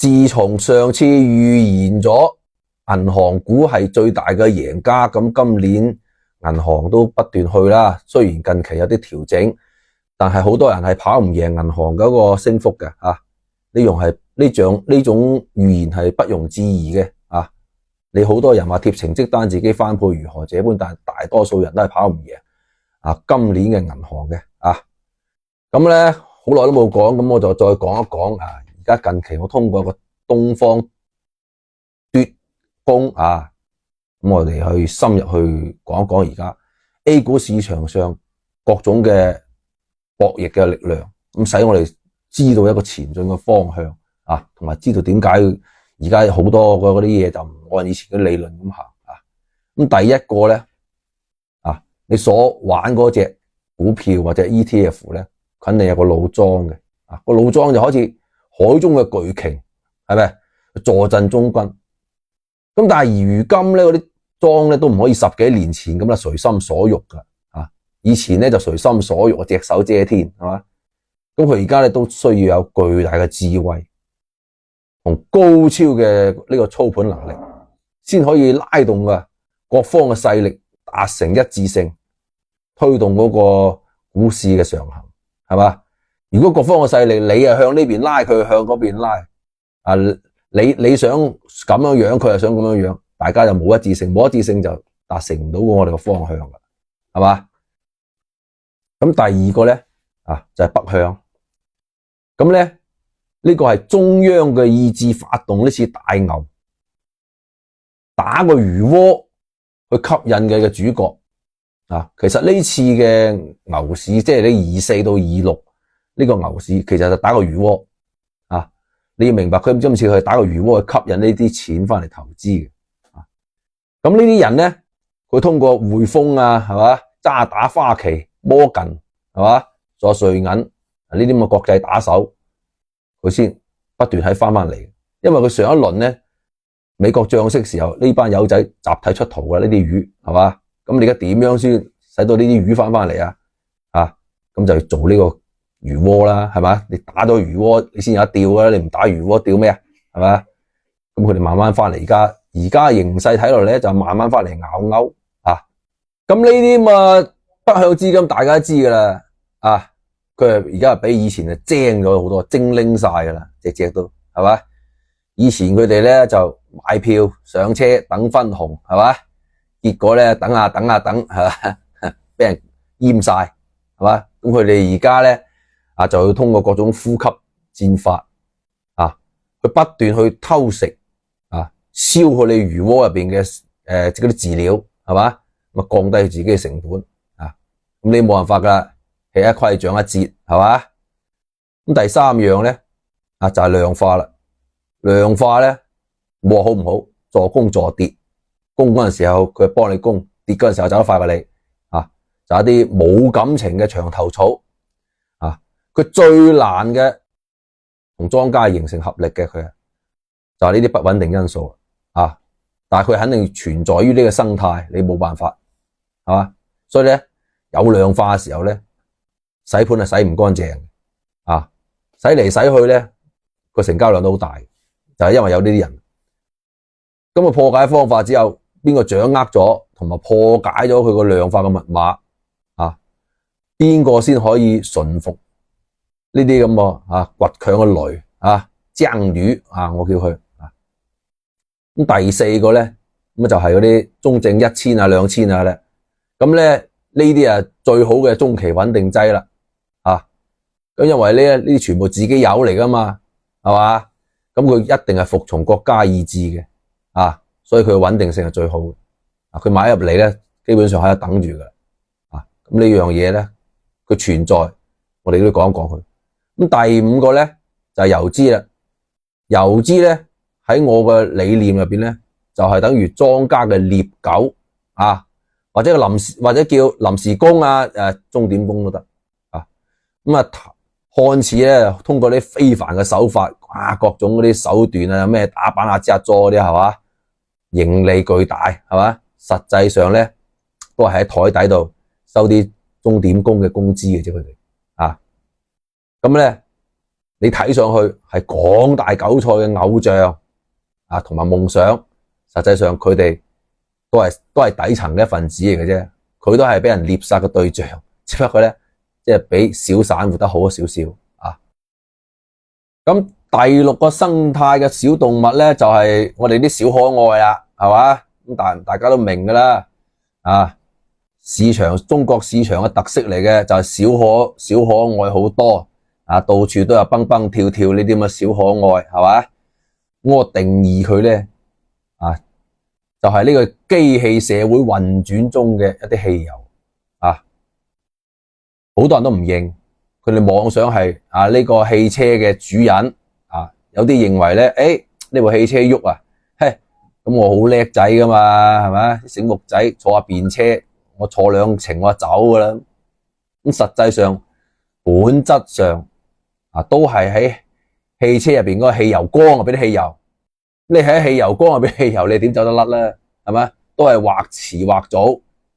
自從上次預言咗銀行股係最大嘅贏家，咁今年銀行都不斷去啦。雖然近期有啲調整，但係好多人係跑唔贏銀行嗰個升幅嘅啊。呢種預言係不容置疑嘅啊。你好多人話貼成績單自己翻倍如何這般，但係大多數人都係跑唔贏啊今年嘅銀行嘅啊。咁咧好耐都冇講，咁我就再講一講啊。而家近期我通過個東方奪攻啊，咁我哋去深入去講一講而家 A 股市場上各種嘅博弈嘅力量，咁使我哋知道一個前進嘅方向啊，同埋知道點解而家好多嗰啲嘢就唔按以前嘅理論咁行啊。咁第一個咧啊，你所玩嗰隻股票或者 ETF 咧，肯定有個老莊嘅啊，個老莊就好似海中嘅巨鯨，係咪坐鎮中軍？咁但係如今咧嗰啲莊咧都唔可以10幾年前咁啦，隨心所欲噶啊！以前咧就隨心所欲，隻手遮天，係嘛？咁佢而家咧都需要有巨大嘅智慧同高超嘅呢個操盤能力，先可以拉動嘅各方嘅勢力達成一致性，推動嗰個股市嘅上行，係嘛？如果各方嘅勢力你係向呢邊拉，佢向嗰邊拉，啊你想咁樣樣，佢又想咁樣樣，大家就冇一致性，冇一致性就達成唔到我哋嘅方向噶，係嘛？咁第二個咧啊就係北向，咁咧呢個係中央嘅意志發動呢次大牛打個魚窩去吸引嘅主角啊。其實呢次嘅牛市即係你24到26呢個牛市，其實就打個魚窩啊。你要明白佢今次去打個魚窩去吸引呢啲錢翻嚟投資嘅啊。咁呢啲人咧，佢通過匯豐啊，係嘛，渣打、花旗、摩根，係嘛，仲有瑞銀呢啲咁嘅國際打手，佢先不斷喺翻嚟。因為佢上一輪咧，美國降息時候呢班友仔集體出逃嘅呢啲魚，係嘛？咁你而家點樣先使到呢啲魚翻嚟啊？啊，咁就做呢個魚窩啦，係嘛？你打咗魚窩，你先有得釣啊！你唔打魚窩，釣咩啊？係嘛？咁佢哋慢慢翻嚟，而家形勢睇落咧，就慢慢翻嚟咬鈎啊！咁呢啲咁啊北向資金大家都知噶啦啊，佢而家比以前啊精咗好多，精靈晒噶啦，隻都係嘛？以前佢哋咧就買票上車等分紅，係嘛？結果咧等下等，係嘛？俾人閹晒，係嘛？咁佢哋而家咧啊就要通過各種呼吸戰法啊，去不斷去偷食啊，燒佢哋魚窩入邊嘅嗰啲飼料，係嘛？咁啊降低佢自己嘅成本啊，咁你冇辦法噶，吃一虧長一折，係嘛？咁第三樣咧啊就係量化啦。量化咧冇話好唔好，助攻助跌，攻嗰陣時候佢幫你攻，跌嗰陣時候走得快過你啊，就係一啲冇感情嘅牆頭草啊，佢最難嘅同莊家形成合力嘅，佢就係呢啲不穩定因素啊，但係佢肯定存在於呢個生態，你冇辦法係嘛？所以咧有量化嘅時候咧，洗盤係洗唔乾淨啊，洗嚟洗去咧個成交量都好大。就係因為有呢啲人，咁啊破解方法只有邊個掌握咗同埋破解咗佢個量化嘅密碼啊？邊個先可以馴服呢啲咁嘅啊倔強嘅驢啊精魚啊？我叫佢啊。咁第四個咧，咁就係嗰啲中證1000啊2000啊咧。咁咧呢啲啊最好嘅中期穩定劑啦啊。咁因為呢啲全部自己有嚟噶嘛，係嘛？咁佢一定係服從國家意志嘅啊，所以佢嘅穩定性係最好嘅啊。佢買入嚟咧，基本上喺度等住噶啊。咁呢樣嘢咧，佢存在，我哋都講一講佢。咁第五個咧就係游資啦。游資咧喺我嘅理念入邊咧，就係等於莊家嘅獵狗啊，或者叫臨時工啊，鐘點工都得啊。咁啊。看似咧通過啲非凡嘅手法，各種嗰啲手段啊，咩打板啊、揸咗嗰啲係嘛，盈利巨大係嘛，實際上咧都係喺台底度收啲鐘點工嘅工資嘅啫，佢哋啊，咁咧你睇上去係廣大韭菜嘅偶像啊，同埋夢想，實際上佢哋都係底層嘅一份子嚟嘅啫，佢都係俾人獵殺嘅對象，只不過咧即係比小散活得好少少啊。咁第6個生態嘅小動物咧就係我哋啲小可愛啦，係嘛？咁大家都明噶啦，啊，中國市場嘅特色嚟嘅就係小可愛好多。啊，到處都有蹦蹦跳跳呢啲咁嘅小可愛，係嘛？我定義佢咧，啊，就係呢個機器社會運轉中嘅一啲汽油，啊，好多人都唔認，佢哋妄想係呢個汽車嘅主人，啊，有啲認為咧，呢部汽車喐啊，嘿，咁我好叻仔噶嘛，係咪？醒目仔坐下便車，我坐2程我就走噶啦，咁實際上本質上。都係喺汽車入邊嗰個汽油缸入邊啲汽油，你喺汽油缸入邊汽油，你點走得甩咧？係咪？都係或遲或早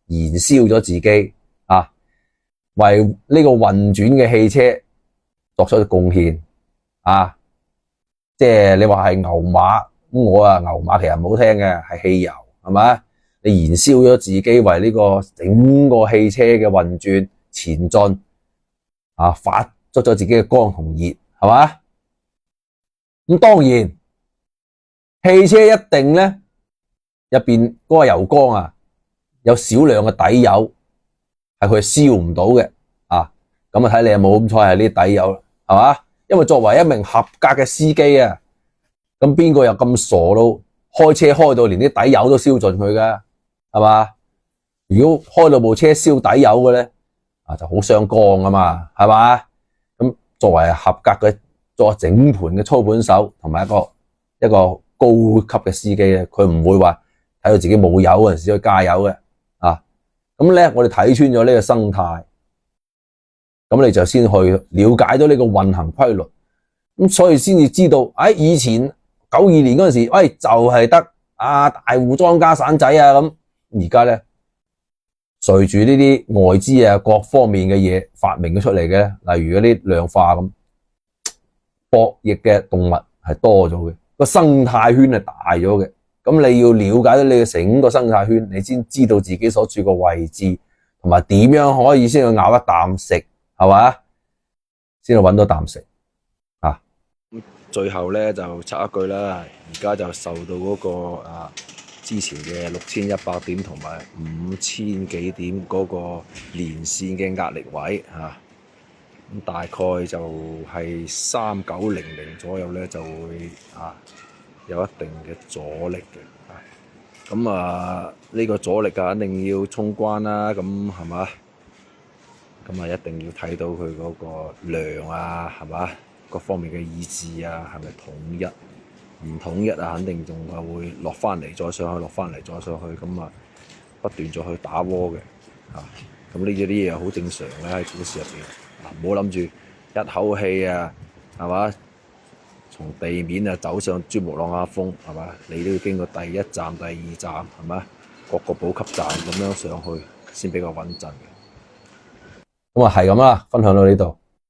燃燒咗自己啊，為呢個運轉嘅汽車作出貢獻啊！即係你話係牛馬，咁我牛馬其實唔好聽嘅，係汽油，係咪？你燃燒咗自己為呢個整個汽車嘅運轉前進啊，發出咗自己嘅光同熱，係嘛？咁當然，汽車一定咧入邊嗰個油缸啊，有少量嘅底油係佢燒唔到嘅啊。咁睇你有冇咁彩係呢啲底油，係嘛？因為作為一名合格嘅司機啊，咁邊個又咁傻到開車開到連啲底油都燒盡佢㗎，係嘛？如果開到部車燒底油嘅咧，就好傷肝啊嘛，係嘛？作為合格嘅作整盤嘅操盤手，同埋一個高級嘅司機咧，佢唔會話睇到自己冇油嗰陣時去加油嘅啊。咁咧，我哋睇穿咗呢個生態，咁你就先去了解到呢個運行規律，咁所以先至知道，以前92年嗰陣時，就係得大戶莊家散仔啊咁，而家咧隨住呢啲外資啊各方面嘅嘢發明咗出嚟嘅，例如嗰啲量化咁博弈嘅動物係多咗嘅，個生態圈係大咗嘅。咁你要了解到你嘅整個生態圈，你先知道自己所處個位置，同埋點樣可以先去咬一啖食，係嘛？先去搵到啖食啊！最後咧就插一句啦，而家就受到嗰個之前嘅6100點同埋5000幾點嗰個連線嘅壓力位嚇，咁大概就係3900左右咧就會有一定嘅阻力嘅，咁呢個阻力肯定要衝關啦，咁係嘛？咁一定要睇到佢嗰個量係嘛？各方面嘅意志係咪統一？唔統一肯定仲係會落翻嚟再上去，落翻嚟再上去，咁不斷再去打窩嘅咁呢啲嘢好正常嘅喺股市入邊，唔好諗住一口氣係嘛，從地面走上珠穆朗瑪峰係嘛，你都要經過第一站、第2站係嘛，各個補給站咁樣上去先比較穩陣嘅。咁係咁啦，分享到呢度。